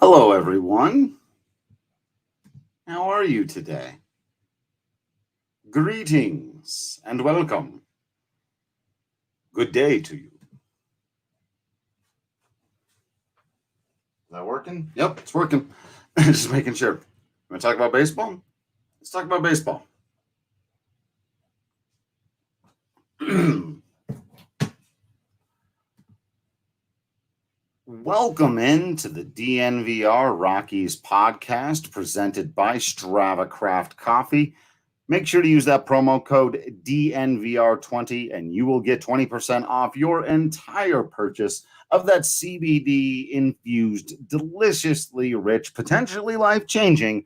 Hello, everyone. How are you today? Greetings and welcome. Good day to you. Is that working? Yep, it's working. Just making sure. Want to talk about baseball? Let's talk about baseball. Welcome into the DNVR Rockies podcast presented by Strava Craft Coffee. Make sure to use that promo code DNVR20 and you will get 20% off your entire purchase of that CBD infused, deliciously rich, potentially life-changing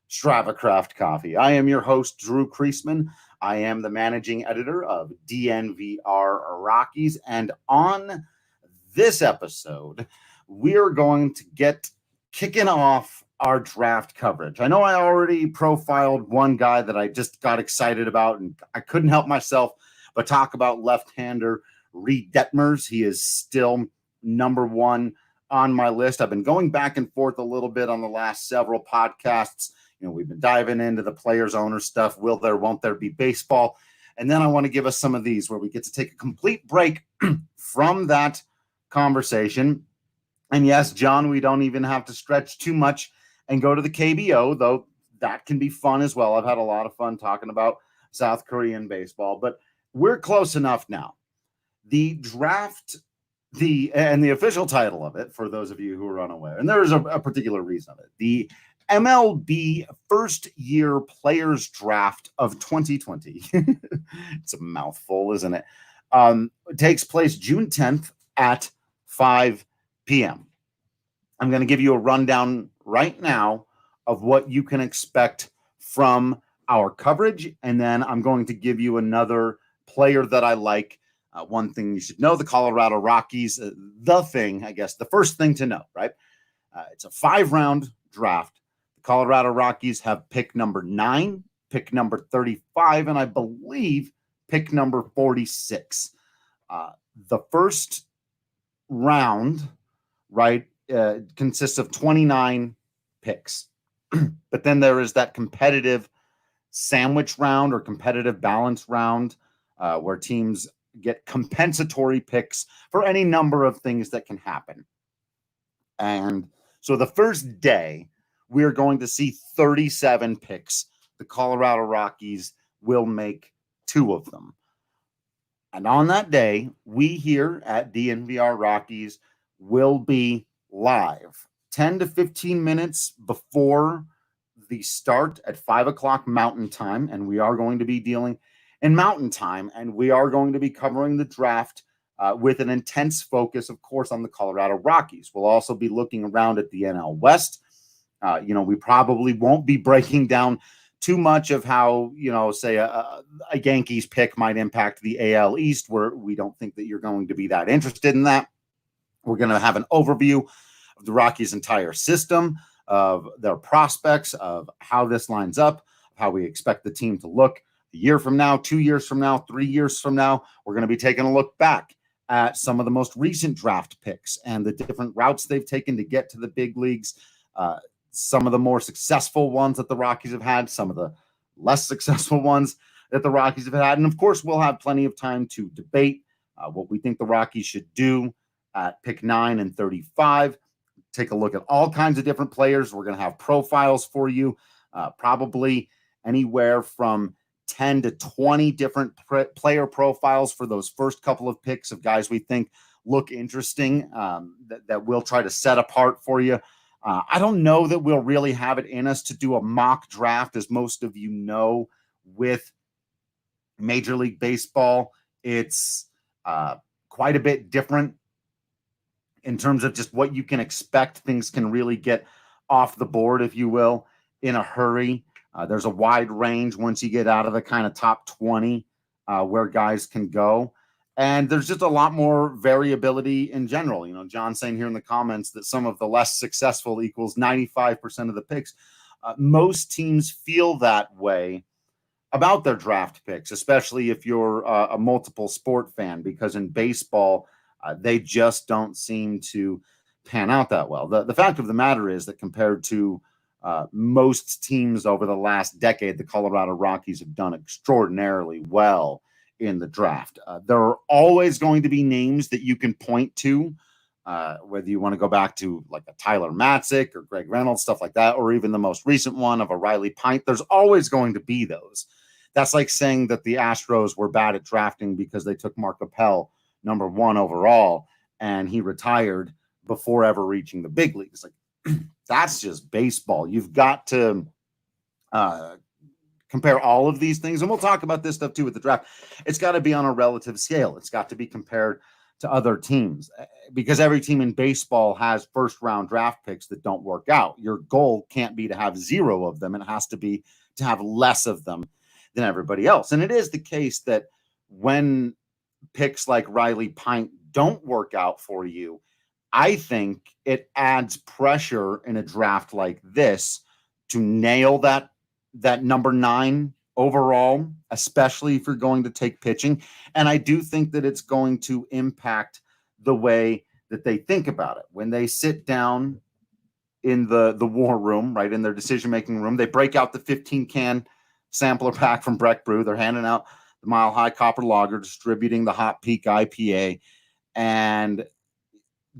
Strava Craft Coffee. I am your host, Drew Creasman. I am the managing editor of DNVR Rockies, and on this episode, we're going to get kicking off our draft coverage. I know I already profiled one guy that I just got excited about, and I couldn't help myself but talk about left-hander Reed Detmers. He is still number one on my list. I've been going back and forth a little bit on the last several podcasts. We've been diving into the players, owner stuff. Will there, won't there be baseball? And then I want to give us some of these where we get to take a complete break from that conversation. And yes, John, we don't even have to stretch too much and go to the KBO, though that can be fun as well. I've had a lot of fun talking about South Korean baseball, but we're close enough now. The draft, the official title of it, for those of you who are unaware, and there is a particular reason of it, the MLB first year players draft of 2020. It's a mouthful, isn't it? It takes place June 10th at 5 p.m. I'm going to give you a rundown right now of what you can expect from our coverage, and then I'm going to give you another player that I like. One thing you should know, the Colorado Rockies, the first thing to know, right? It's a 5-round draft. The Colorado Rockies have pick number 9, pick number 35, and I believe pick number 46. The first round, right, consists of 29 picks. But then there is that competitive sandwich round or competitive balance round where teams get compensatory picks for any number of things that can happen. And so the first day, we're going to see 37 picks. The Colorado Rockies will make 2 of them. And on that day, we here at DNVR Rockies will be live 10 to 15 minutes before the start at 5 o'clock Mountain Time. And we are going to be dealing in Mountain Time, and we are going to be covering the draft with an intense focus, of course, on the Colorado Rockies. We'll also be looking around at the NL West. We probably won't be breaking down too much of how, say a Yankees pick might impact the AL East, where we don't think that you're going to be that interested in that. We're going to have an overview of the Rockies' entire system, of their prospects, of how this lines up, how we expect the team to look a year from now, 2 years from now, 3 years from now. We're going to be taking a look back at some of the most recent draft picks and the different routes they've taken to get to the big leagues. Some of the more successful ones that the Rockies have had, some of the less successful ones that the Rockies have had. And of course, we'll have plenty of time to debate what we think the Rockies should do at pick 9 and 35. Take a look at all kinds of different players. We're going to have profiles for you, probably anywhere from 10 to 20 different player profiles for those first couple of picks of guys we think look interesting, that we'll try to set apart for you. I don't know that we'll really have it in us to do a mock draft. As most of you know, with Major League Baseball, it's quite a bit different in terms of just what you can expect. Things can really get off the board, if you will, in a hurry. There's a wide range once you get out of the kind of top 20 where guys can go. And there's just a lot more variability in general. John saying here in the comments that some of the less successful equals 95% of the picks. Most teams feel that way about their draft picks, especially if you're a multiple sport fan, because in baseball, they just don't seem to pan out that well. The fact of the matter is that compared to most teams over the last decade, the Colorado Rockies have done extraordinarily well in the draft. There are always going to be names that you can point to, whether you want to go back to like a Tyler Matzik or Greg Reynolds, stuff like that, or even the most recent one of a Riley Pint. There's always going to be those. That's like saying that the Astros were bad at drafting because they took Mark Appel #1 overall and he retired before ever reaching the big leagues. Like, that's just baseball. You've got to compare all of these things, and we'll talk about this stuff too with the draft. It's got to be on a relative scale. It's got to be compared to other teams, because every team in baseball has first-round draft picks that don't work out. Your goal can't be to have 0 of them. It has to be to have less of them than everybody else. And it is the case that when picks like Riley Pint don't work out for you, I think it adds pressure in a draft like this to nail that #9 overall, especially if you're going to take pitching. And I do think that it's going to impact the way that they think about it. When they sit down in the war room, right, in their decision-making room, they break out the 15-can sampler pack from Breck Brew. They're handing out the Mile High Copper Lager, distributing the Hot Peak IPA, and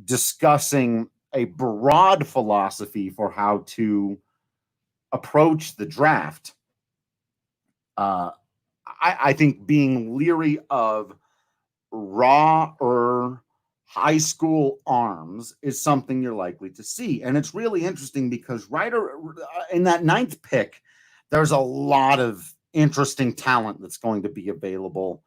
discussing a broad philosophy for how to approach the draft. I think being leery of raw or high school arms is something you're likely to see. And it's really interesting because right in that 9th pick, there's a lot of interesting talent that's going to be available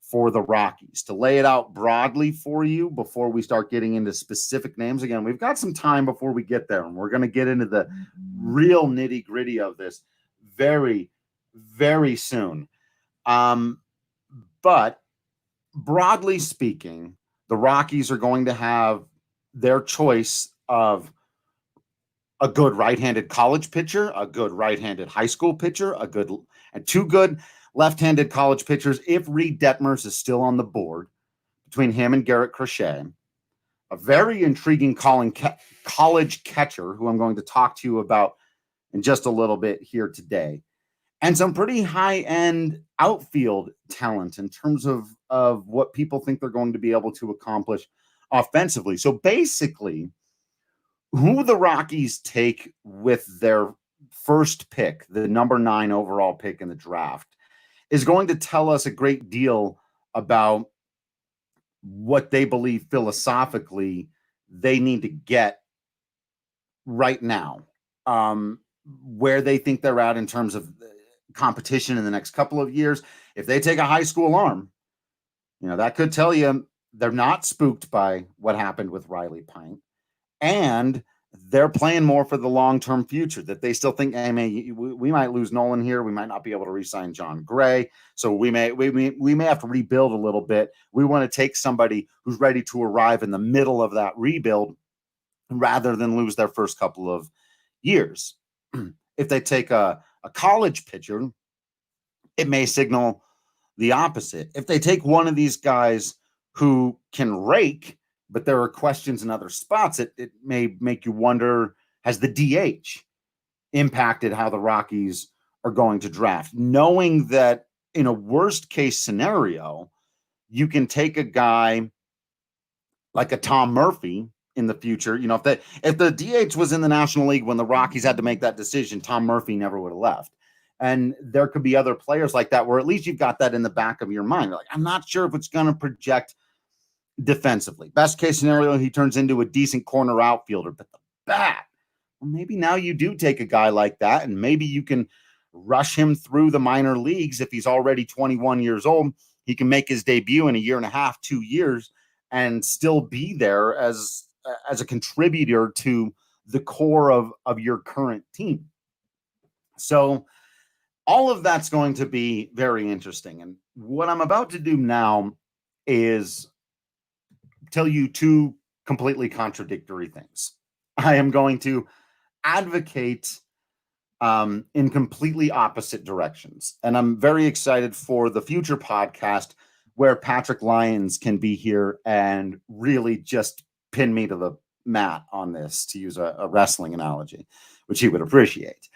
for the Rockies. To lay it out broadly for you before we start getting into specific names, again, we've got some time before we get there, and we're going to get into the real nitty-gritty of this very, very soon. But broadly speaking, the Rockies are going to have their choice of a good right-handed college pitcher, a good right-handed high school pitcher, and 2 good left-handed college pitchers if Reed Detmers is still on the board, between him and Garrett Crochet. A very intriguing college catcher who I'm going to talk to you about in just a little bit here today. And some pretty high-end outfield talent in terms of what people think they're going to be able to accomplish offensively. So basically, who the Rockies take with their first pick, the #9 overall pick in the draft, is going to tell us a great deal about what they believe philosophically they need to get right now, where they think they're at in terms of competition in the next couple of years. If they take a high school arm, that could tell you they're not spooked by what happened with Riley Pint, and they're playing more for the long-term future, that they still think, hey, we might lose Nolan here. We might not be able to re-sign John Gray. So we may have to rebuild a little bit. We want to take somebody who's ready to arrive in the middle of that rebuild rather than lose their first couple of years. If they take a college pitcher, it may signal the opposite. If they take one of these guys who can rake, but there are questions in other spots, it may make you wonder, has the DH impacted how the Rockies are going to draft? Knowing that in a worst case scenario, you can take a guy like a Tom Murphy in the future. If the DH was in the National League when the Rockies had to make that decision, Tom Murphy never would have left. And there could be other players like that where at least you've got that in the back of your mind. Like, I'm not sure if it's going to project defensively. Best case scenario, he turns into a decent corner outfielder, but the bat, well, maybe now you do take a guy like that, and maybe you can rush him through the minor leagues. If he's already 21 years old, he can make his debut in a year and a half, 2 years, and still be there as a contributor to the core of your current team. So all of that's going to be very interesting. And what I'm about to do now is tell you 2 completely contradictory things. I am going to advocate in completely opposite directions. And I'm very excited for the future podcast where Patrick Lyons can be here and really just pin me to Matt on this, to use a wrestling analogy, which he would appreciate.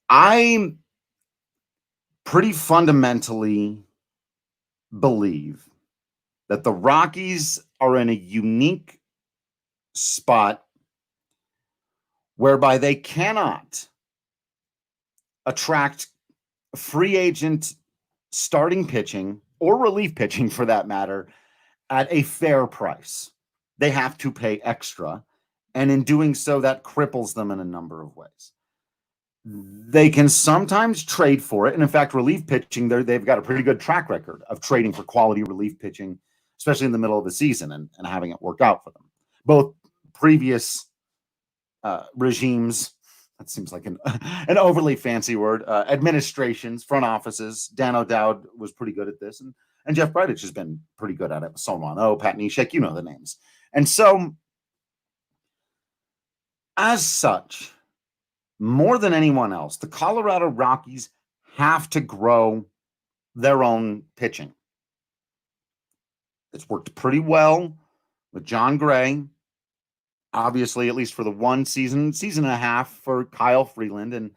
I pretty fundamentally believe that the Rockies are in a unique spot whereby they cannot attract free agent starting pitching or relief pitching, for that matter, at a fair price. They have to pay extra, and in doing so, that cripples them in a number of ways. They can sometimes trade for it, and in fact, relief pitching, they've got a pretty good track record of trading for quality relief pitching, especially in the middle of the season, and having it work out for them. Both previous regimes, that seems like an overly fancy word, administrations, front offices. Dan O'Dowd was pretty good at this, and Jeff Bridich has been pretty good at it. Solomon, Pat Neshek, you know the names. And so, as such, more than anyone else, the Colorado Rockies have to grow their own pitching. It's worked pretty well with John Gray. Obviously, at least for the one season and a half for Kyle Freeland. And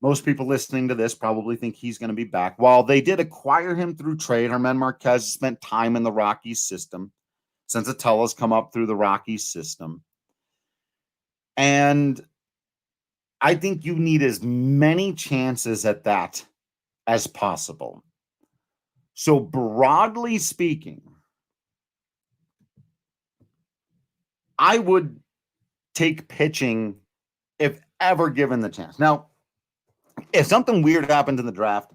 most people listening to this probably think he's going to be back. While they did acquire him through trade, Germán Marquez spent time in the Rockies system. Senzatella's come up through the Rockies system. And I think you need as many chances at that as possible. So broadly speaking, I would take pitching if ever given the chance. Now, if something weird happens in the draft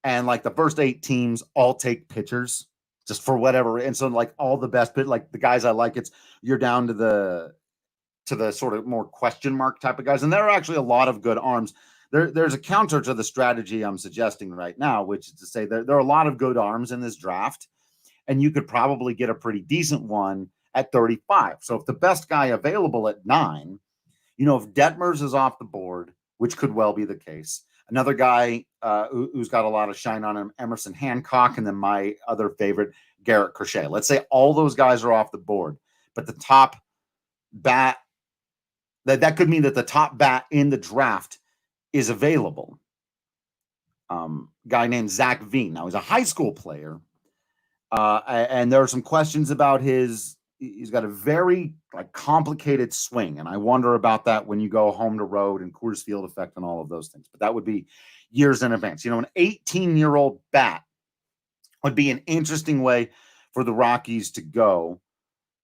and like the first 8 teams all take pitchers just for whatever, and so like all the best, like the guys I like, you're down to the sort of more question mark type of guys. And there are actually a lot of good arms. There's a counter to the strategy I'm suggesting right now, which is to say there are a lot of good arms in this draft, and you could probably get a pretty decent one at 35. So if the best guy available at 9, if Detmers is off the board, which could well be the case, another guy who's got a lot of shine on him, Emerson Hancock, and then my other favorite, Garrett Crochet. Let's say all those guys are off the board, but the top bat, that could mean that the top bat in the draft is available. Guy named Zach Veen. Now, he's a high school player, and there are some questions about he's got a very complicated swing, and I wonder about that when you go home to road and Coors Field effect and all of those things. But that would be years in advance. An 18-year-old bat would be an interesting way for the Rockies to go,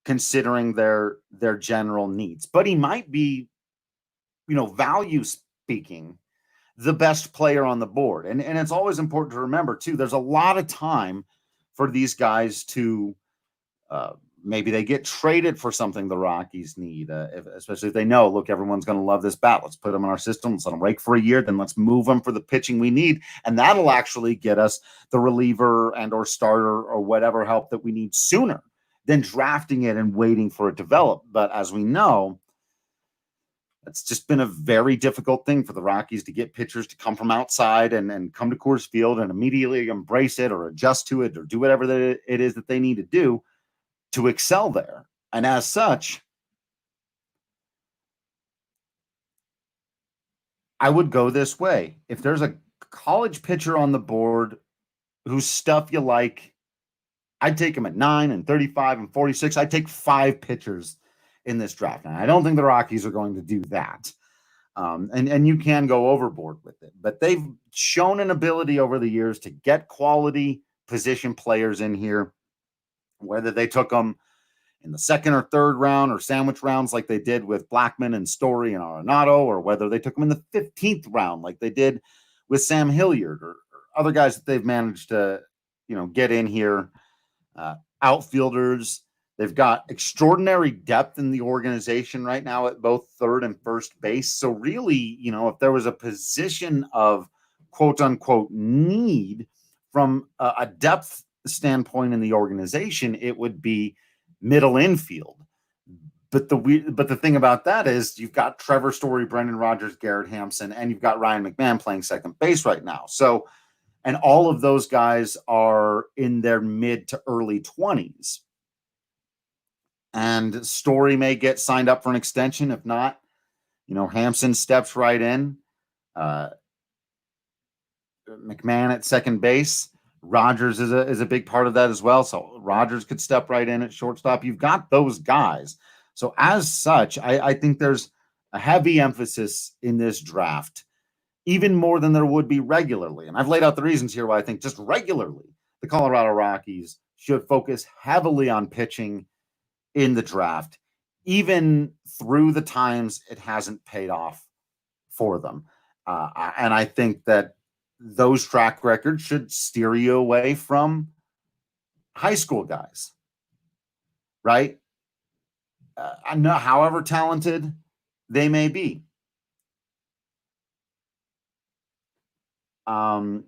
considering their general needs. But he might be, value speaking, the best player on the board. And it's always important to remember, too, there's a lot of time for these guys to maybe they get traded for something the Rockies need, especially if they know, look, everyone's going to love this bat. Let's put them in our system. Let's let them rake for a year. Then let's move them for the pitching we need. And that'll actually get us the reliever and or starter or whatever help that we need sooner than drafting it and waiting for it to develop. But as we know, it's just been a very difficult thing for the Rockies to get pitchers to come from outside and come to Coors Field and immediately embrace it or adjust to it or do whatever it is that they need to do to excel there. And as such, I would go this way. If there's a college pitcher on the board whose stuff you like, I'd take him at 9 and 35 and 46. I'd take 5 pitchers in this draft. And I don't think the Rockies are going to do that. And you can go overboard with it. But they've shown an ability over the years to get quality position players in here, whether they took them in the 2nd or 3rd round or sandwich rounds like they did with Blackman and Story and Arenado, or whether they took them in the 15th round like they did with Sam Hilliard or other guys that they've managed to, get in here. Outfielders. They've got extraordinary depth in the organization right now at both 3rd and 1st base. So really, if there was a position of quote unquote need from a depth standpoint in the organization, it would be middle infield. But the thing about that is you've got Trevor Story, Brendan Rodgers, Garrett Hampson, and you've got Ryan McMahon playing second base right now. So, and all of those guys are in their mid to early 20s. and Story may get signed up for an extension. If not, Hampson steps right in. McMahon at second base. Rogers is a big part of that as well. So Rogers could step right in at shortstop. You've got those guys. So as such, I think there's a heavy emphasis in this draft, even more than there would be regularly. And I've laid out the reasons here why I think just regularly the Colorado Rockies should focus heavily on pitching in the draft, even through the times it hasn't paid off for them. And I think that those track records should steer you away from high school guys, right? However talented they may be. And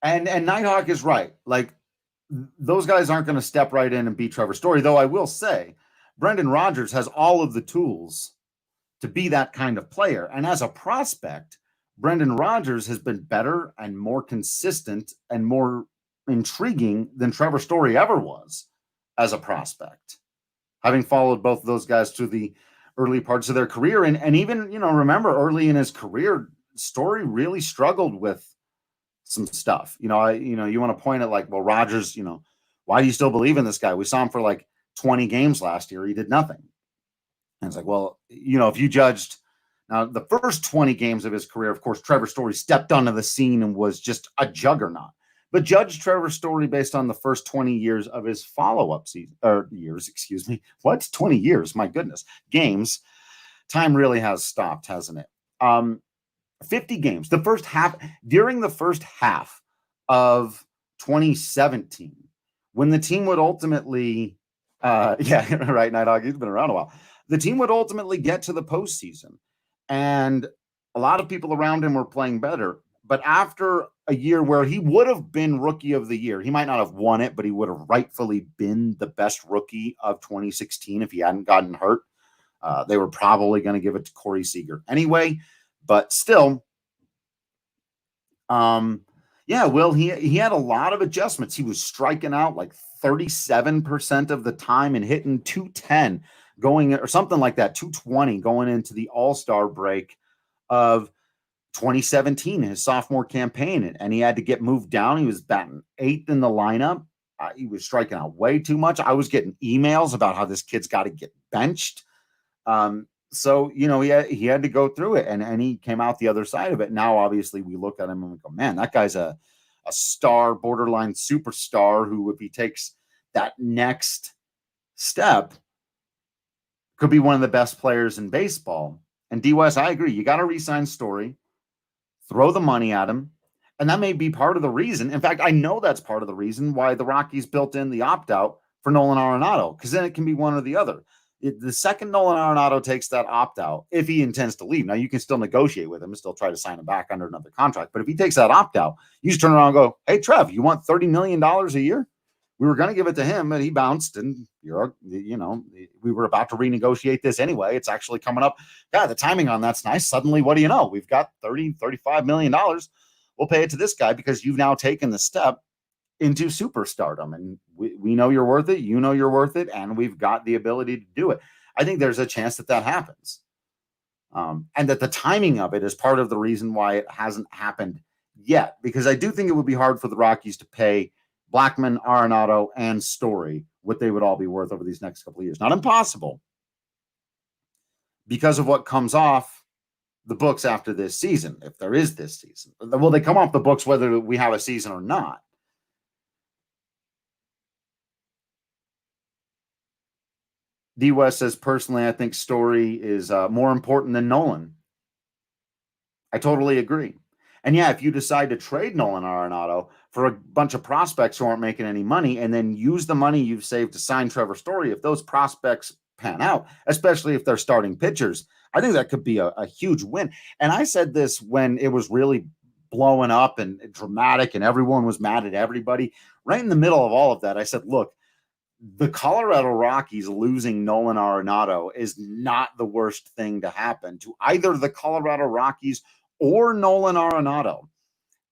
Nighthawk is right. Like, those guys aren't going to step right in and beat Trevor Story, though I will say Brendan Rodgers has all of the tools to be that kind of player. And as a prospect, Brendan Rodgers has been better and more consistent and more intriguing than Trevor Story ever was as a prospect, having followed both of those guys through the early parts of their career. And even, remember early in his career, Story really struggled with some stuff. You want to point at like, well, Rodgers, why do you still believe in this guy? We saw him for like 20 games last year. He did nothing. And it's like, well, if you judged now the first 20 games of his career, of course, Trevor Story stepped onto the scene and was just a juggernaut. But judge Trevor Story based on the first 20 years of his follow-up season, or years, excuse me. What? 20 years? My goodness. Games. Time really has stopped, hasn't it? 50 games. During the first half of 2017, when the team would ultimately, yeah, right, Nighthawk, he's been around a while. The team would ultimately get to the postseason, and a lot of people around him were playing better. But after a year where he would have been Rookie of the Year, he might not have won it, but he would have rightfully been the best rookie of 2016 if he hadn't gotten hurt. They were probably going to give it to Corey Seager anyway, but still, Will, he had a lot of adjustments. He was striking out like 37% of the time and hitting 210 going, or something like that, 220 going into the All-Star break of 2017, his sophomore campaign. And he had to get moved down. He was batting 8th in the lineup. He was striking out way too much. I was getting emails about how this kid's got to get benched. So, he had to go through it, and he came out the other side of it. Now, obviously, we look at him and we go, man, that guy's a star, borderline superstar who, if he takes that next step, could be one of the best players in baseball. And D-West, I agree. You got to re-sign Story, throw the money at him, and that may be part of the reason. In fact, I know that's part of the reason why the Rockies built in the opt-out for Nolan Arenado, because then it can be one or the other. The second Nolan Arenado takes that opt-out, if he intends to leave, now you can still negotiate with him and still try to sign him back under another contract. But if he takes that opt-out, you just turn around and go, hey, Trev, you want $30 million a year? We were going to give it to him, but he bounced, and we were about to renegotiate this anyway. It's actually coming up. Yeah, the timing on that's nice. Suddenly, what do you know? We've got $35 million. We'll pay it to this guy because you've now taken the step into superstardom, and we know you're worth it. You know you're worth it, and we've got the ability to do it. I think there's a chance that happens, and that the timing of it is part of the reason why it hasn't happened yet, because I do think it would be hard for the Rockies to pay Blackmon, Arenado, and Story what they would all be worth over these next couple of years. Not impossible, because of what comes off the books after this season, if there is this season. Well, they come off the books whether we have a season or not. D. West says, personally, I think Story is more important than Nolan. I totally agree. And yeah, if you decide to trade Nolan Arenado for a bunch of prospects who aren't making any money, and then use the money you've saved to sign Trevor Story, if those prospects pan out, especially if they're starting pitchers, I think that could be a huge win. And I said this when it was really blowing up and dramatic and everyone was mad at everybody. Right in the middle of all of that, I said, look, the Colorado Rockies losing Nolan Arenado is not the worst thing to happen to either the Colorado Rockies or Nolan Arenado.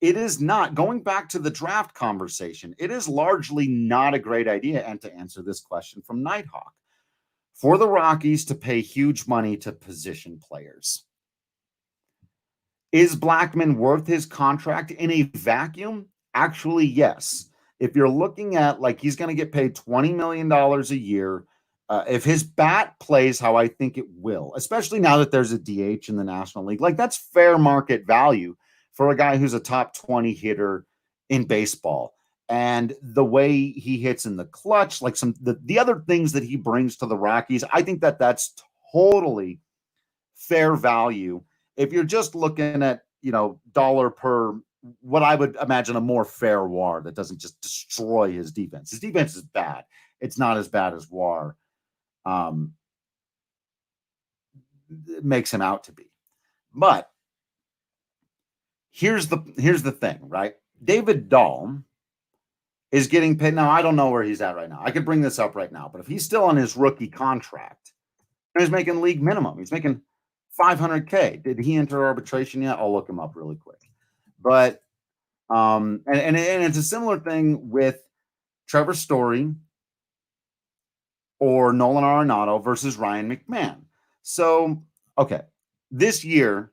It is not, going back to the draft conversation, it is largely not a great idea. And to answer this question from Nighthawk, for the Rockies to pay huge money to position players. Is Blackmon worth his contract in a vacuum? Actually, yes. If you're looking at like he's going to get paid $20 million a year, if his bat plays how I think it will, especially now that there's a DH in the National League, like that's fair market value for a guy who's a top 20 hitter in baseball. And the way he hits in the clutch, like the other things that he brings to the Rockies, I think that that's totally fair value. If you're just looking at, dollar per, what I would imagine a more fair WAR that doesn't just destroy his defense. His defense is bad. It's not as bad as WAR makes him out to be. But here's the thing, right? David Dahl is getting paid. Now, I don't know where he's at right now. I could bring this up right now, but if he's still on his rookie contract, he's making league minimum. He's making $500K. Did he enter arbitration yet? I'll look him up really quick. But and it's a similar thing with Trevor Story or Nolan Arenado versus Ryan McMahon. So, okay, this year,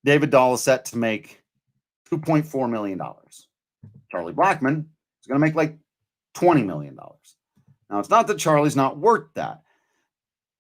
David Dahl is set to make $2.4 million. Charlie Blackmon is going to make like $20 million. Now, it's not that Charlie's not worth that.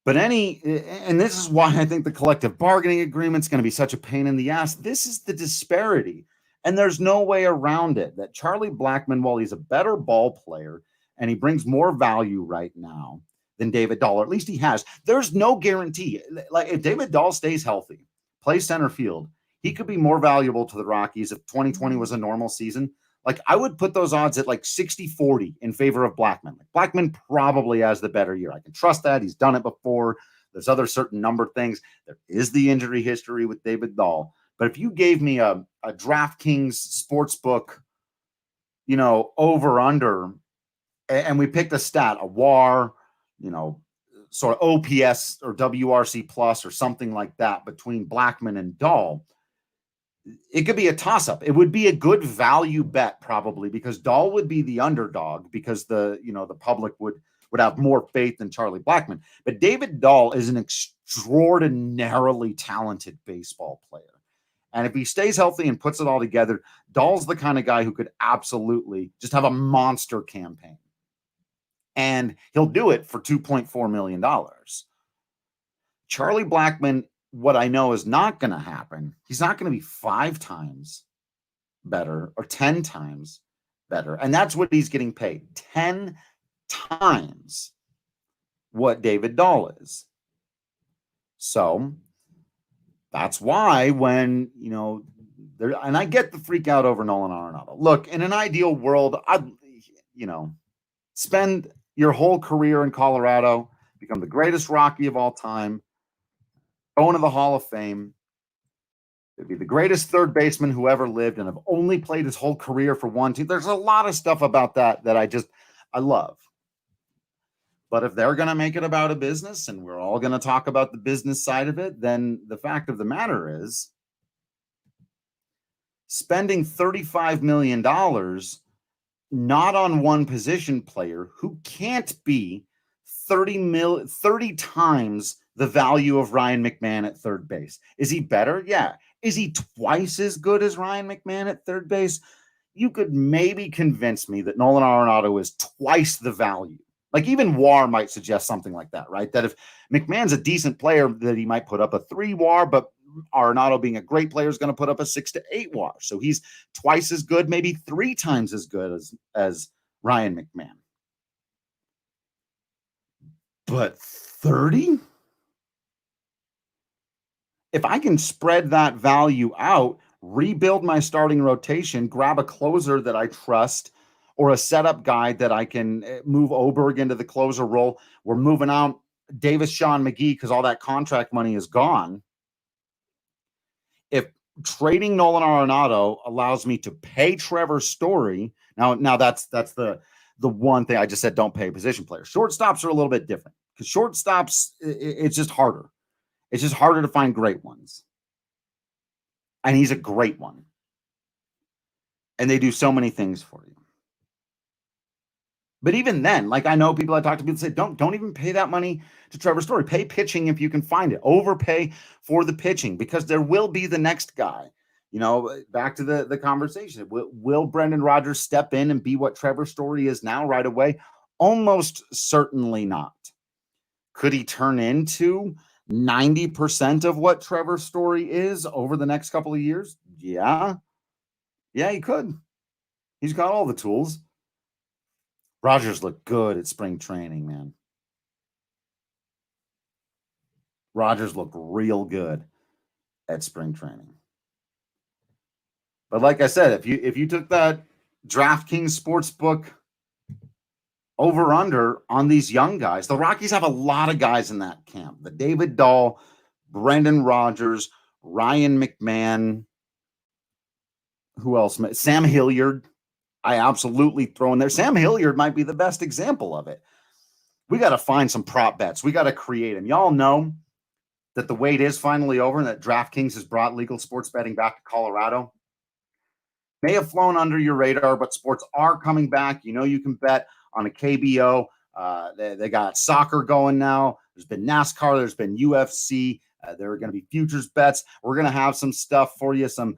But and this is why I think the collective bargaining agreement is going to be such a pain in the ass. This is the disparity. And there's no way around it that Charlie Blackmon, while he's a better ball player and he brings more value right now than David Dahl, or at least he has, there's no guarantee. Like if David Dahl stays healthy, plays center field, he could be more valuable to the Rockies if 2020 was a normal season. Like I would put those odds at like 60-40 in favor of Blackmon. Like Blackmon probably has the better year. I can trust that. He's done it before. There's other certain number things. There is the injury history with David Dahl. But if you gave me a DraftKings sportsbook, over under, and we picked a stat, a WAR, sort of OPS or WRC plus or something like that between Blackmon and Dahl, it could be a toss-up. It would be a good value bet probably because Dahl would be the underdog because the public would have more faith in Charlie Blackmon. But David Dahl is an extraordinarily talented baseball player. And if he stays healthy and puts it all together, Dahl's the kind of guy who could absolutely just have a monster campaign. And he'll do it for $2.4 million. Charlie Blackmon, what I know is not going to happen, he's not going to be 5 times better or 10 times better. And that's what he's getting paid. 10 times what David Dahl is. So that's why when, and I get the freak out over Nolan Arenado. Look, in an ideal world, I'd, spend your whole career in Colorado, become the greatest Rocky of all time, go into the Hall of Fame, it'd be the greatest third baseman who ever lived, and have only played his whole career for one team. There's a lot of stuff about that I love. But if they're going to make it about a business and we're all going to talk about the business side of it, then the fact of the matter is spending $35 million not on one position player who can't be 30 times the value of Ryan McMahon at third base. Is he better? Yeah. Is he twice as good as Ryan McMahon at third base? You could maybe convince me that Nolan Arenado is twice the value. Like even WAR might suggest something like that, right? That if McMahon's a decent player, that he might put up a 3 WAR, but Arenado being a great player is going to put up a 6 to 8 WAR. So he's twice as good, maybe 3 times as good as Ryan McMahon. But 30? If I can spread that value out, rebuild my starting rotation, grab a closer that I trust, or a setup guy that I can move Oberg into the closer role. We're moving out Davis, Sean McGee, because all that contract money is gone. If trading Nolan Arenado allows me to pay Trevor Story, now that's the one thing I just said, don't pay position players. Shortstops are a little bit different because shortstops, it's just harder. It's just harder to find great ones. And he's a great one. And they do so many things for you. But even then, like, I know I talk to people say, don't even pay that money to Trevor Story. Pay pitching if you can find it. Overpay for the pitching, because there will be the next guy. Back to the conversation. Will Brendan Rodgers step in and be what Trevor Story is now right away? Almost certainly not. Could he turn into 90% of what Trevor Story is over the next couple of years? Yeah. Yeah, he could. He's got all the tools. Rodgers looked good at spring training, man. Rodgers looked real good at spring training. But like I said, if you took that DraftKings Sportsbook over under on these young guys, the Rockies have a lot of guys in that camp. The David Dahl, Brendan Rodgers, Ryan McMahon, who else? Sam Hilliard. I absolutely throw in there. Sam Hilliard might be the best example of it. We got to find some prop bets. We got to create them. Y'all know that the wait is finally over and that DraftKings has brought legal sports betting back to Colorado. May have flown under your radar, but sports are coming back. You can bet on a KBO. They got soccer going now. There's been NASCAR. There's been UFC. There are going to be futures bets. We're going to have some stuff for you, some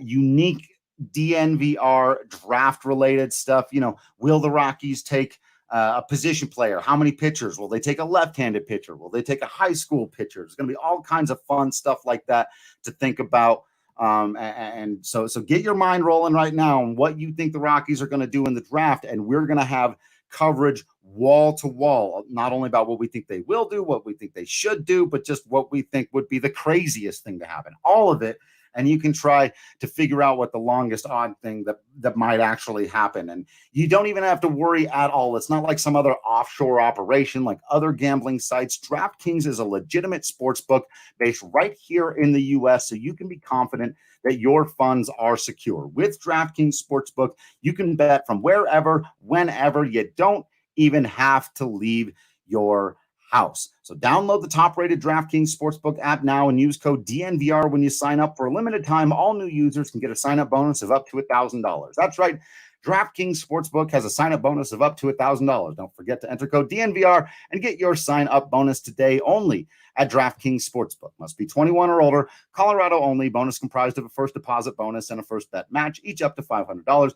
unique DNVR draft-related stuff. Will the Rockies take a position player? How many pitchers? Will they take a left-handed pitcher? Will they take a high school pitcher? There's going to be all kinds of fun stuff like that to think about. And so get your mind rolling right now on what you think the Rockies are going to do in the draft. And we're going to have coverage wall to wall, not only about what we think they will do, what we think they should do, but just what we think would be the craziest thing to happen. All of it. And you can try to figure out what the longest odd thing that might actually happen. And you don't even have to worry at all. It's not like some other offshore operation like other gambling sites. DraftKings is a legitimate sports book based right here in the U.S., so you can be confident that your funds are secure. With DraftKings Sportsbook, you can bet from wherever, whenever. You don't even have to leave your house. So download the top-rated DraftKings Sportsbook app now and use code DNVR when you sign up. For a limited time, all new users can get a sign-up bonus of up to $1,000. That's right. DraftKings Sportsbook has a sign-up bonus of up to $1,000. Don't forget to enter code DNVR and get your sign-up bonus today only at DraftKings Sportsbook. Must be 21 or older. Colorado only. Bonus comprised of a first deposit bonus and a first bet match, each up to $500.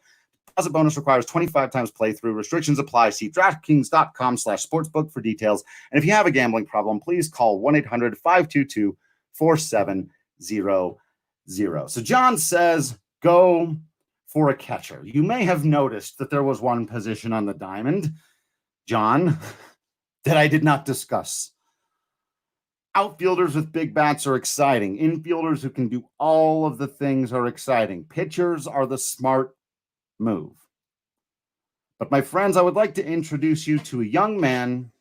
Deposit bonus requires 25 times playthrough. Restrictions apply. See DraftKings.com/sportsbook for details. And if you have a gambling problem, please call 1-800-522-4700. So John says, go for a catcher. You may have noticed that there was one position on the diamond, John, that I did not discuss. Outfielders with big bats are exciting. Infielders who can do all of the things are exciting. Pitchers are the smart move. But my friends, I would like to introduce you to a young man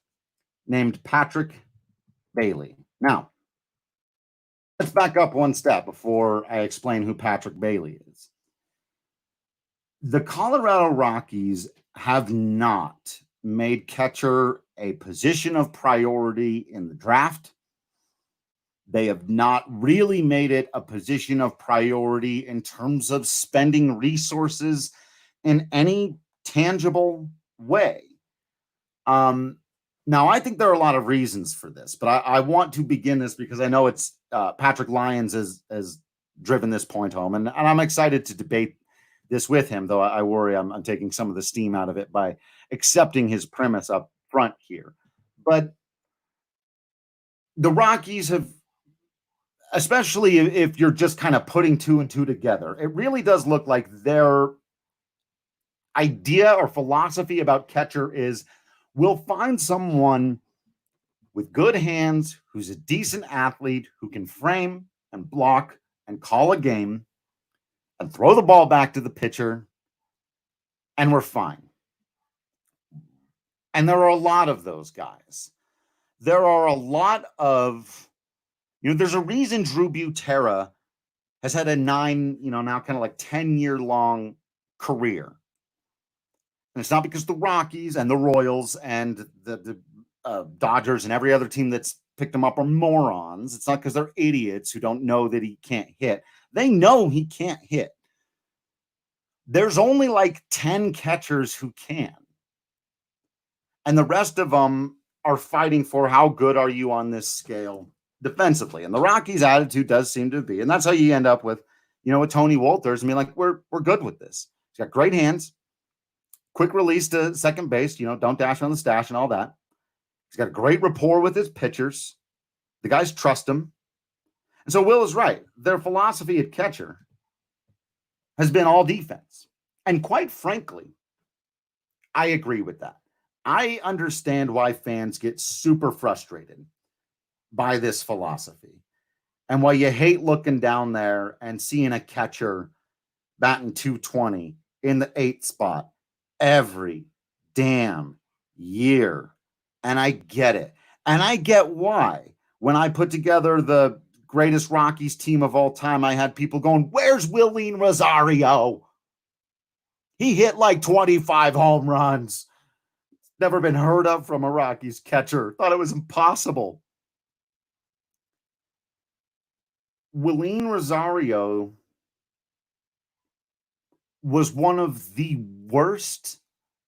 named Patrick Bailey. Now, let's back up one step before I explain who Patrick Bailey is. The Colorado Rockies have not made catcher a position of priority in the draft. They have not really made it a position of priority in terms of spending resources in any tangible way. Now, I think there are a lot of reasons for this, but I want to begin this because I know it's Patrick Lyons has driven this point home, and I'm excited to debate this with him, though I worry I'm taking some of the steam out of it by accepting his premise up front here. But the Rockies have, especially if you're just kind of putting two and two together, it really does look like their idea or philosophy about catcher is we'll find someone with good hands, who's a decent athlete, who can frame and block and call a game and throw the ball back to the pitcher, and we're fine. And there are a lot of those guys. There are a lot of, there's a reason Drew Butera has had a now kind of like 10-year long career. And it's not because the Rockies and the Royals and the Dodgers and every other team that's picked him up are morons. It's not because they're idiots who don't know that he can't hit. They know he can't hit. There's only like 10 catchers who can. And the rest of them are fighting for how good are you on this scale defensively. And the Rockies' attitude does seem to be, and that's how you end up with, with Tony Wolters. I mean, like, we're good with this. He's got great hands, quick release to second base, don't dash on the stash and all that. He's got a great rapport with his pitchers. The guys trust him. And so Will is right. Their philosophy at catcher has been all defense. And quite frankly, I agree with that. I understand why fans get super frustrated by this philosophy and why you hate looking down there and seeing a catcher batting 220 in the 8th spot every damn year. And I get it. And I get why. When I put together the greatest Rockies team of all time, I had people going, where's Willeen Rosario? He hit like 25 home runs. Never been heard of from a Rockies catcher. Thought it was impossible. Willeen Rosario was one of the worst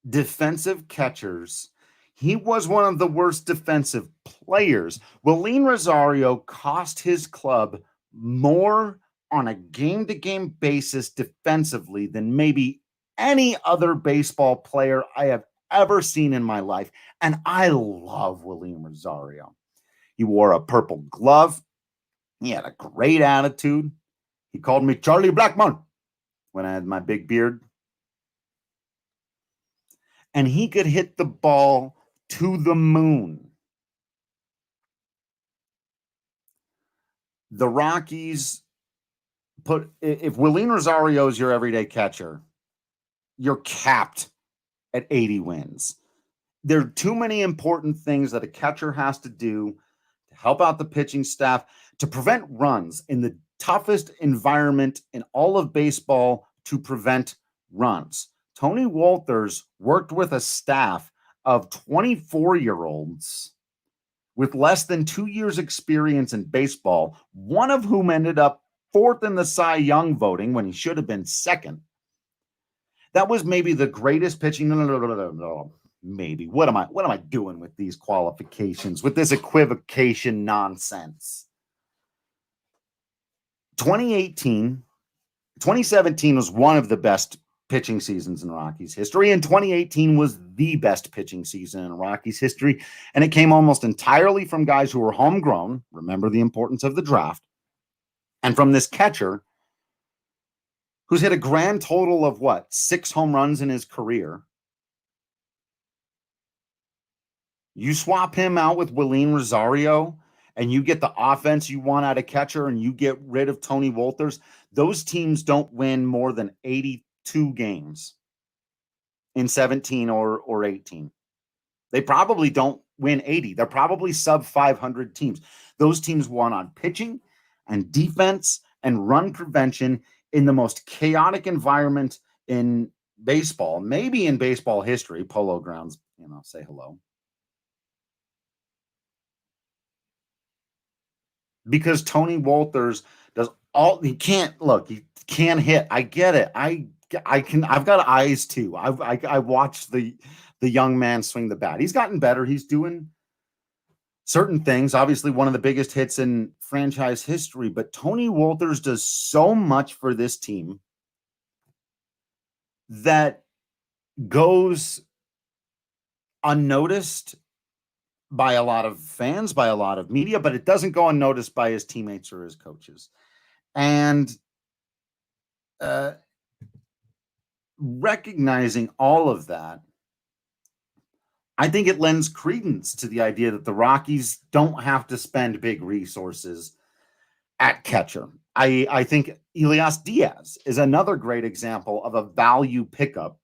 defensive catchers. He was one of the worst defensive players. Willeen Rosario cost his club more on a game-to-game basis defensively than maybe any other baseball player I have ever seen in my life. And I love Willeen Rosario. He wore a purple glove. He had a great attitude. He called me Charlie Blackmon when I had my big beard. And he could hit the ball to the moon. The Rockies if Willeen Rosario is your everyday catcher, you're capped at 80 wins. There are too many important things that a catcher has to do to help out the pitching staff, to prevent runs in the toughest environment in all of baseball, to prevent runs. Tony Wolters worked with a staff of 24-year-olds with less than 2 years experience in baseball, one of whom ended up 4th in the Cy Young voting when he should have been 2nd. That was maybe the greatest pitching. Maybe. What am I doing with these qualifications, with this equivocation nonsense? 2017 was one of the best pitching seasons in Rockies history, and 2018 was the best pitching season in Rockies history, and it came almost entirely from guys who were homegrown. Remember the importance of the draft. And from this catcher who's hit a grand total of 6 home runs in his career. You swap him out with Willeen Rosario and you get the offense you want out of catcher and you get rid of Tony Wolters. Those teams don't win more than 82 games in 17 or 18. They probably don't win 80. They're probably sub 500 teams. Those teams won on pitching and defense and run prevention in the most chaotic environment in baseball, maybe in baseball history. Polo Grounds, say hello. Because Tony Wolters does he can't hit. I get it. I've got eyes too. I watched the young man swing the bat. He's gotten better. He's doing certain things, obviously one of the biggest hits in franchise history, but Tony Wolters does so much for this team that goes unnoticed by a lot of fans, by a lot of media, but it doesn't go unnoticed by his teammates or his coaches. And recognizing all of that, I think it lends credence to the idea that the Rockies don't have to spend big resources at catcher. I think Elias Diaz is another great example of a value pickup.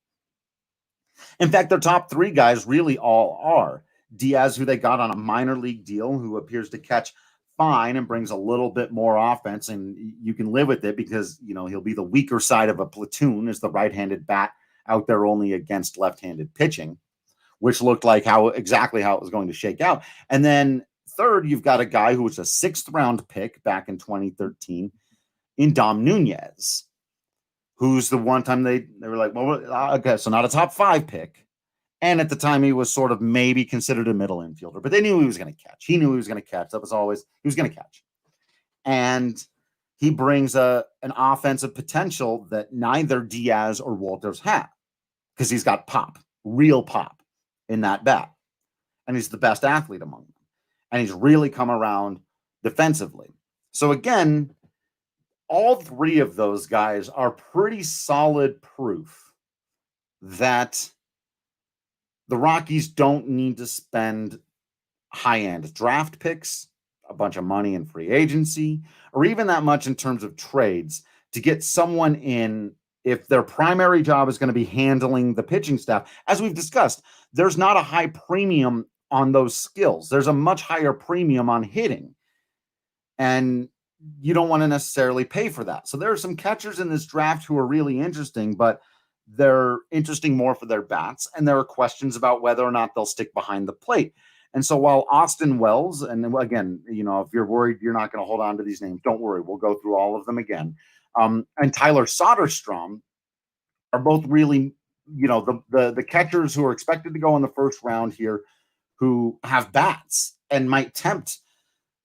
In fact, their top 3 guys really all are. Diaz, who they got on a minor league deal, who appears to catch fine and brings a little bit more offense, and you can live with it because, he'll be the weaker side of a platoon as the right-handed bat out there only against left-handed pitching, which looked like exactly how it was going to shake out. And then third, you've got a guy who was a 6th-round pick back in 2013 in Dom Nunez, who's the one time they were like, well, okay, so not a top 5 pick. And at the time, he was sort of maybe considered a middle infielder, but they knew he was going to catch. He knew he was going to catch. That was always, he was going to catch. And he brings an offensive potential that neither Diaz or Walters have, because he's got pop, real pop in that bat. And he's the best athlete among them. And he's really come around defensively. So again, all three of those guys are pretty solid proof that the Rockies don't need to spend high-end draft picks, a bunch of money in free agency, or even that much in terms of trades to get someone in if their primary job is going to be handling the pitching staff. As we've discussed, there's not a high premium on those skills. There's a much higher premium on hitting. And you don't want to necessarily pay for that. So there are some catchers in this draft who are really interesting, but they're interesting more for their bats. And there are questions about whether or not they'll stick behind the plate. And so while Austin Wells, and again, if you're worried you're not going to hold on to these names, don't worry. We'll go through all of them again. And Tyler Soderstrom are both really, the catchers who are expected to go in the first round here who have bats and might tempt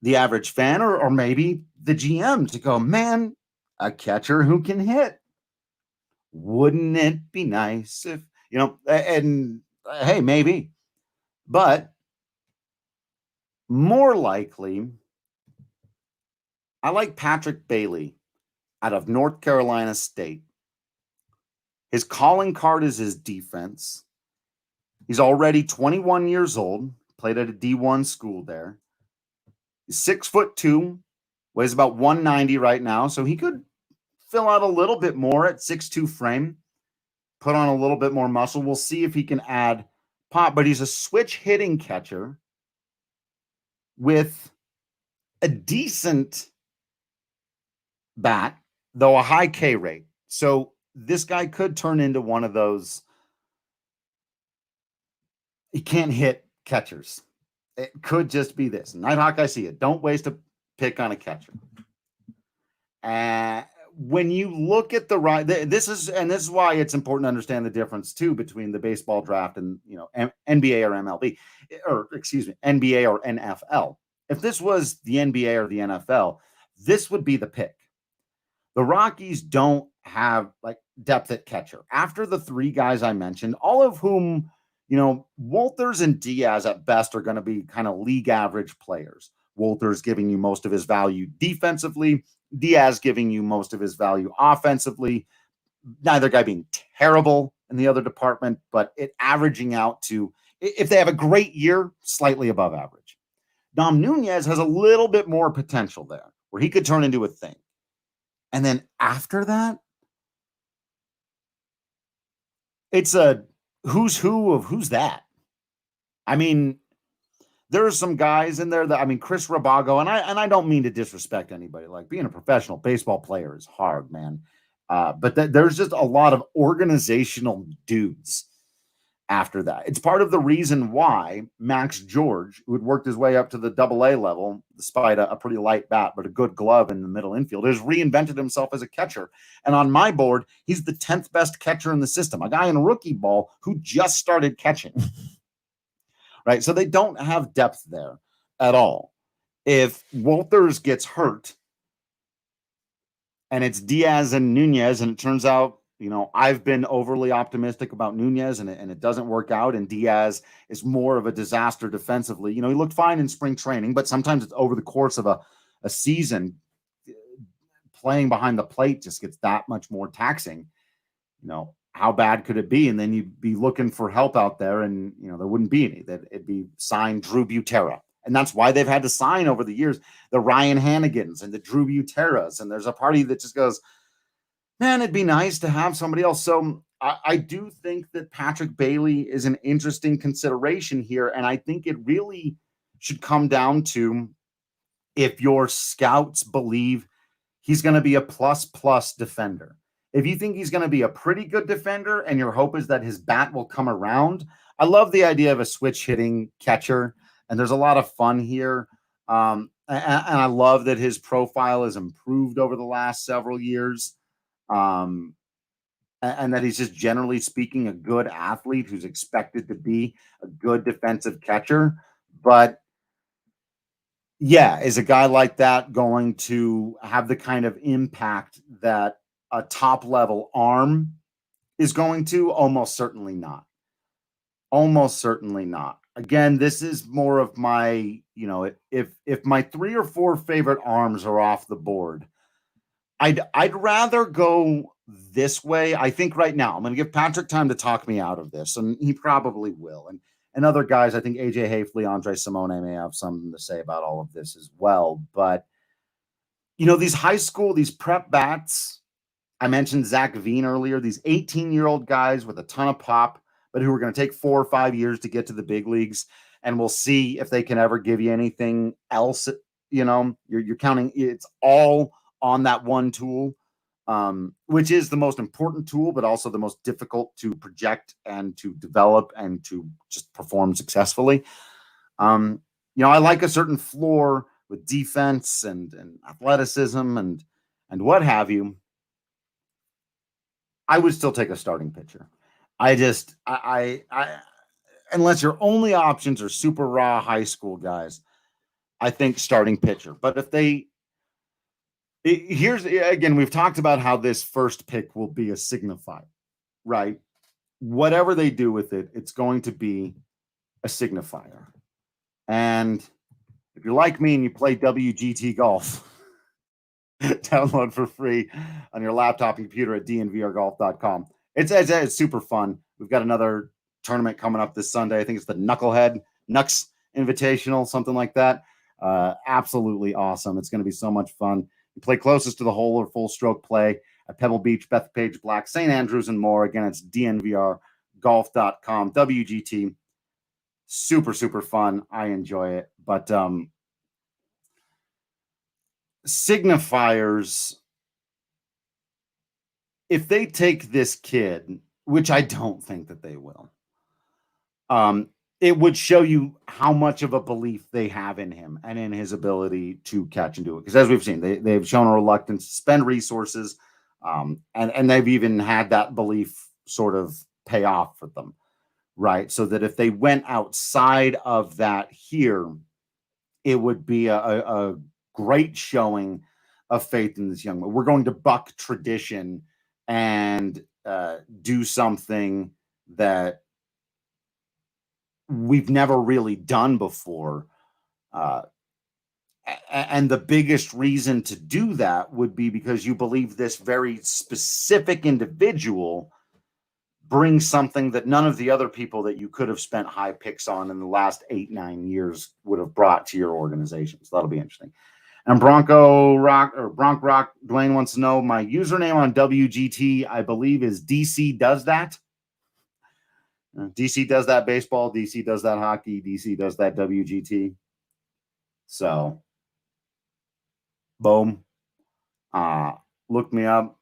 the average fan or maybe the GM to go, man, a catcher who can hit. Wouldn't it be nice if, and hey, maybe. But more likely, I like Patrick Bailey out of North Carolina State. His calling card is his defense. He's already 21 years old, played at a D1 school there. He's 6'2", weighs about 190 right now, so he could fill out a little bit more at 6'2" frame, put on a little bit more muscle. We'll see if he can add pop, but he's a switch hitting catcher with a decent bat, though a high K rate. So this guy could turn into one of those, he can't hit catchers. It could just be this. Nighthawk, I see it. Don't waste a pick on a catcher. When you look at the right, this is why it's important to understand the difference too between the baseball draft and NBA or MLB, or excuse me, NBA or NFL. If this was the NBA or the NFL, this would be the pick. The Rockies don't have like depth at catcher. After the three guys I mentioned, all of whom, Walters and Diaz at best are going to be kind of league average players. Walters giving you most of his value defensively, Diaz giving you most of his value offensively. Neither guy being terrible in the other department, but it averaging out to, if they have a great year, slightly above average. Dom Nunez has a little bit more potential there where he could turn into a thing. And then after that, it's a who's who of who's that. I mean, there are some guys in there that, Chris Rabago, and I don't mean to disrespect anybody. Like, being a professional baseball player is hard, man. But there's just a lot of organizational dudes after that. It's part of the reason why Max George, who had worked his way up to the AA level, despite a pretty light bat, but a good glove in the middle infield, has reinvented himself as a catcher. And on my board, he's the 10th best catcher in the system, a guy in rookie ball who just started catching. Right? So they don't have depth there at all. If Walters gets hurt and it's Diaz and Nunez, and it turns out, I've been overly optimistic about Nunez and it doesn't work out, and Diaz is more of a disaster defensively. He looked fine in spring training, but sometimes it's over the course of a season, playing behind the plate just gets that much more taxing. How bad could it be? And then you'd be looking for help out there, and there wouldn't be any. That it'd be signed Drew Butera, and that's why they've had to sign over the years the Ryan Hannigans and the Drew Buteras. And there's a party that just goes, man, it'd be nice to have somebody else. So I do think that Patrick Bailey is an interesting consideration here, and I think it really should come down to if your scouts believe he's going to be a plus defender. If you think he's going to be a pretty good defender and your hope is that his bat will come around, I love the idea of a switch hitting catcher, and there's a lot of fun here. And I love that his profile has improved over the last several years. and that he's just generally speaking a good athlete who's expected to be a good defensive catcher. But yeah, is a guy like that going to have the kind of impact that a top level arm is going to? Almost certainly not. Almost certainly not. Again, this is more of my, if my 3 or 4 favorite arms are off the board, I'd rather go this way. I think right now I'm going to give Patrick time to talk me out of this, and he probably will. And other guys, I think AJ Hafley, Andre Simone may have something to say about all of this as well. But these high school, these prep bats, I mentioned Zach Veen earlier, these 18-year-old guys with a ton of pop, but who are going to take 4 or 5 years to get to the big leagues. And we'll see if they can ever give you anything else. You're counting, it's all on that one tool, which is the most important tool, but also the most difficult to project and to develop and to just perform successfully. I like a certain floor with defense and athleticism and what have you. I would still take a starting pitcher. I unless your only options are super raw high school guys, I think starting pitcher. But here's again, we've talked about how this first pick will be a signifier, right? Whatever they do with it, it's going to be a signifier. And if you're like me and you play WGT golf, download for free on your laptop computer at dnvrgolf.com. It's super fun. We've got another tournament coming up this Sunday. I think it's the Knucklehead Knucks Invitational, something like that. Absolutely awesome. It's going to be so much fun. You play closest to the hole or full stroke play at Pebble Beach, Bethpage Black, St. Andrews, and more. Again, it's dnvrgolf.com. WGT. Super, super fun. I enjoy it. But signifiers, if they take this kid, which I don't think that they will, it would show you how much of a belief they have in him and in his ability to catch and do it. Because as we've seen, they've shown a reluctance to spend resources, and they've even had that belief sort of pay off for them, right? So that if they went outside of that here, it would be a great showing of faith in this young man. We're going to buck tradition and do something that we've never really done before. And the biggest reason to do that would be because you believe this very specific individual brings something that none of the other people that you could have spent high picks on in the last 8-9 years would have brought to your organization. So that'll be interesting. And Bronc Rock, Dwayne wants to know my username on WGT, I believe, is DC Does That. DC does that baseball. DC does that hockey. DC does that WGT. So, boom. Look me up.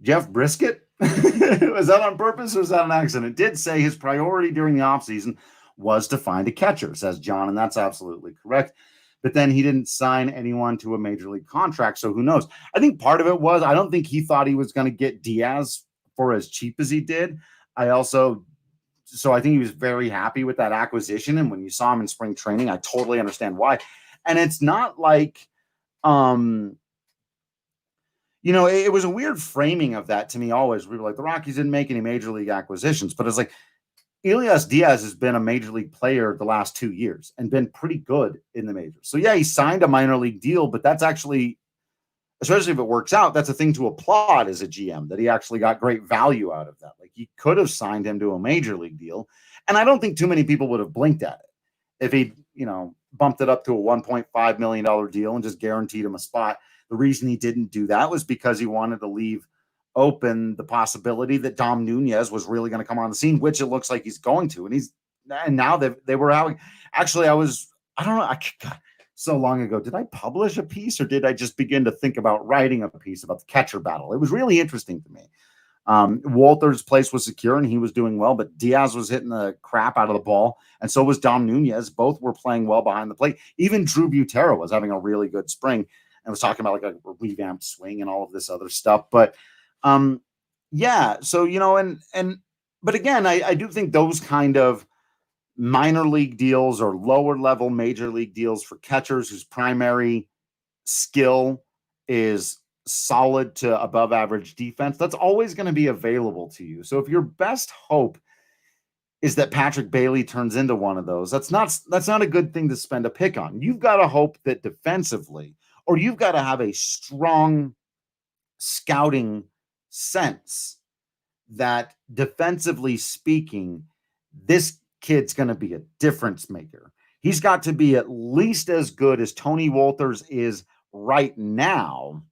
Jeff Brisket? Was that on purpose or was that an accident? It did say his priority during the offseason was to find a catcher, says John, and that's absolutely correct. But then he didn't sign anyone to a major league contract, so who knows? I think part of it was I don't think he thought he was going to get Diaz for as cheap as he did. So I think he was very happy with that acquisition. And when you saw him in spring training, I totally understand why. And it's not like, it was a weird framing of that to me always. We were like, the Rockies didn't make any major league acquisitions, but it's like Elias Diaz has been a major league player the last 2 years and been pretty good in the majors. So yeah, he signed a minor league deal, but that's actually, especially if it works out, that's a thing to applaud as a GM, that he actually got great value out of that. Like, he could have signed him to a major league deal. And I don't think too many people would have blinked at it if he, bumped it up to a $1.5 million deal and just guaranteed him a spot. The reason he didn't do that was because he wanted to leave open the possibility that Dom Nunez was really going to come on the scene, which it looks like he's going to. And now they were having, actually, I don't know. God, so long ago, did I publish a piece or did I just begin to think about writing a piece about the catcher battle? It was really interesting to me. Walter's place was secure and he was doing well, but Diaz was hitting the crap out of the ball. And so was Dom Nunez. Both were playing well behind the plate. Even Drew Butera was having a really good spring and was talking about like a revamped swing and all of this other stuff. But Yeah. So, but again, I do think those kind of minor league deals or lower level major league deals for catchers whose primary skill is solid to above average defense, that's always going to be available to you. So if your best hope is that Patrick Bailey turns into one of those, that's not a good thing to spend a pick on. You've got to hope that defensively, or you've got to have a strong scouting sense that defensively speaking, this kid's going to be a difference maker. He's got to be at least as good as Tony Wolters is right now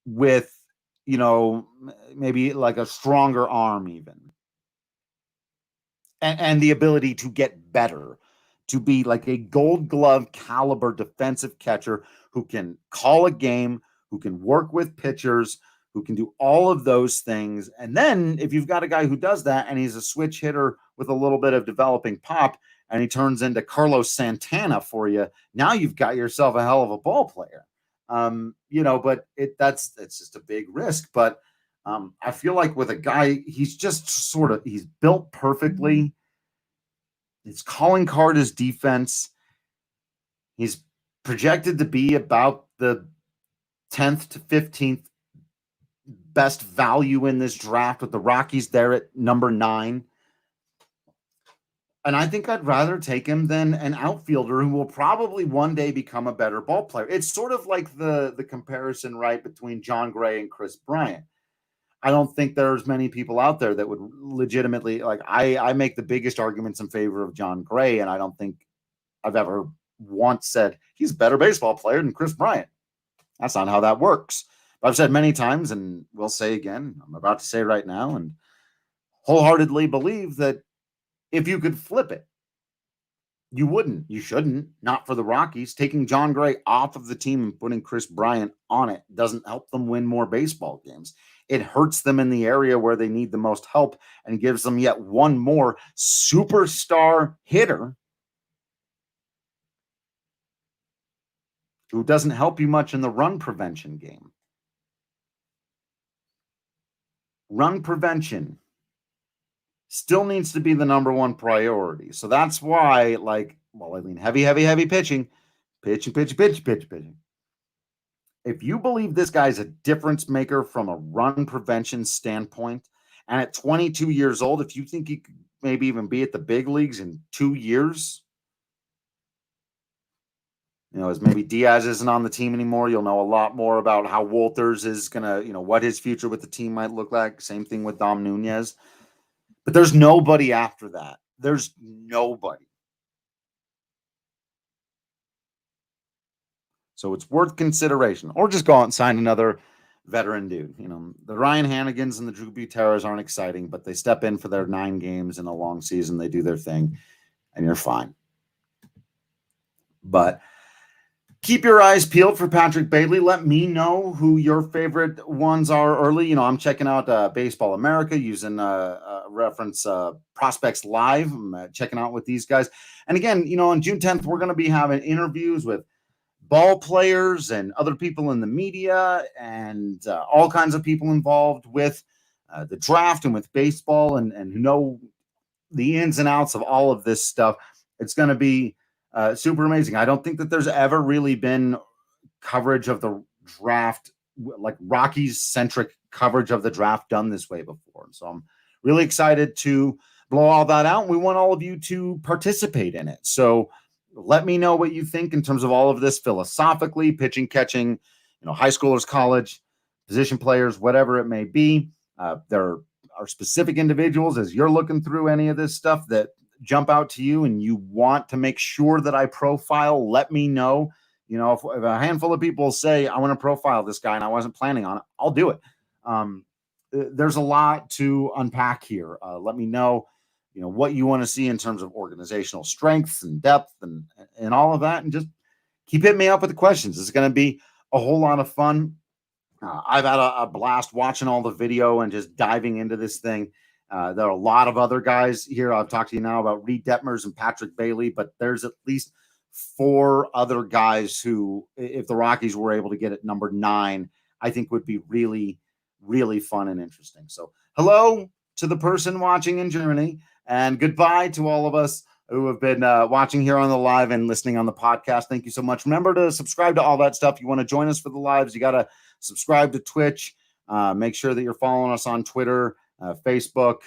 with, maybe like a stronger arm even. And the ability to get better, to be like a gold glove caliber defensive catcher who can call a game, who can work with pitchers, who can do all of those things. And then if you've got a guy who does that and he's a switch hitter with a little bit of developing pop and he turns into Carlos Santana for you, now you've got yourself a hell of a ball player. But it's just a big risk. But I feel like with a guy, he's built perfectly. His calling card is defense. He's projected to be about the 10th to 15th best value in this draft, with the Rockies there at number 9. And I think I'd rather take him than an outfielder who will probably one day become a better ball player. It's sort of like the comparison, right, between John Gray and Chris Bryant. I don't think there's many people out there that would legitimately, like, I make the biggest arguments in favor of John Gray, and I don't think I've ever once said he's a better baseball player than Chris Bryant. That's not how that works. But I've said many times, and will say again, I'm about to say right now, and wholeheartedly believe that if you could flip it, you wouldn't. You shouldn't. Not for the Rockies. Taking John Gray off of the team and putting Chris Bryant on it doesn't help them win more baseball games. It hurts them in the area where they need the most help and gives them yet one more superstar hitter who doesn't help you much in the run prevention game. Run prevention still needs to be the number one priority. So that's why, heavy pitching. If you believe this guy's a difference maker from a run prevention standpoint, and at 22 years old, if you think he could maybe even be at the big leagues in 2 years, as maybe Diaz isn't on the team anymore, you'll know a lot more about how Wolters is going to, what his future with the team might look like. Same thing with Dom Nunez. But there's nobody after that. There's nobody. So it's worth consideration. Or just go out and sign another veteran dude. The Ryan Hannigans and the Drew Buteras aren't exciting, but they step in for their 9 games in a long season. They do their thing, and you're fine. But keep your eyes peeled for Patrick Bailey. Let me know who your favorite ones are early. I'm checking out Baseball America using reference Prospects Live. I'm checking out with these guys. And again, on June 10th, we're going to be having interviews with ball players and other people in the media and all kinds of people involved with the draft and with baseball and who know the ins and outs of all of this stuff. It's going to be super amazing. I don't think that there's ever really been coverage of the draft, like Rockies-centric coverage of the draft done this way before. So I'm really excited to blow all that out. We want all of you to participate in it. So let me know what you think in terms of all of this philosophically, pitching, catching, high schoolers, college, position players, whatever it may be. There are specific individuals as you're looking through any of this stuff that jump out to you and you want to make sure that I profile. Let me know. If a handful of people say, I want to profile this guy and I wasn't planning on it, I'll do it. There's a lot to unpack here. Let me know, what you want to see in terms of organizational strengths and depth and all of that. And just keep hitting me up with the questions. It's going to be a whole lot of fun. I've had a blast watching all the video and just diving into this thing. There are a lot of other guys here. I'll talk to you now about Reed Detmers and Patrick Bailey, but there's at least 4 other guys who, if the Rockies were able to get at number 9, I think would be really, really fun and interesting. So hello to the person watching in Germany, and goodbye to all of us who have been watching here on the live and listening on the podcast. Thank you so much. Remember to subscribe to all that stuff. You want to join us for the lives, you got to subscribe to Twitch. Make sure that you're following us on Twitter, Facebook,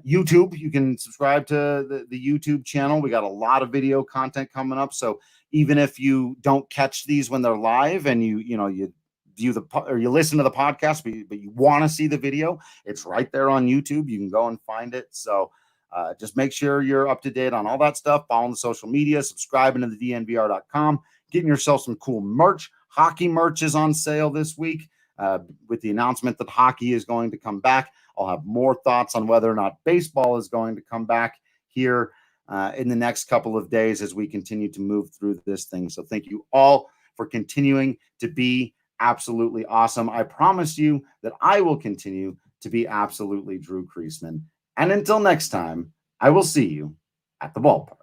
YouTube. You can subscribe to the YouTube channel. We got a lot of video content coming up. So even if you don't catch these when they're live and you view or you listen to the podcast, but you want to see the video, it's right there on YouTube. You can go and find it. So just make sure you're up to date on all that stuff, following the social media, subscribing to the DNVR.com, getting yourself some cool merch. Hockey merch is on sale this week with the announcement that hockey is going to come back. I'll have more thoughts on whether or not baseball is going to come back here in the next couple of days as we continue to move through this thing. So thank you all for continuing to be absolutely awesome. I promise you that I will continue to be absolutely Drew Creasman. And until next time, I will see you at the ballpark.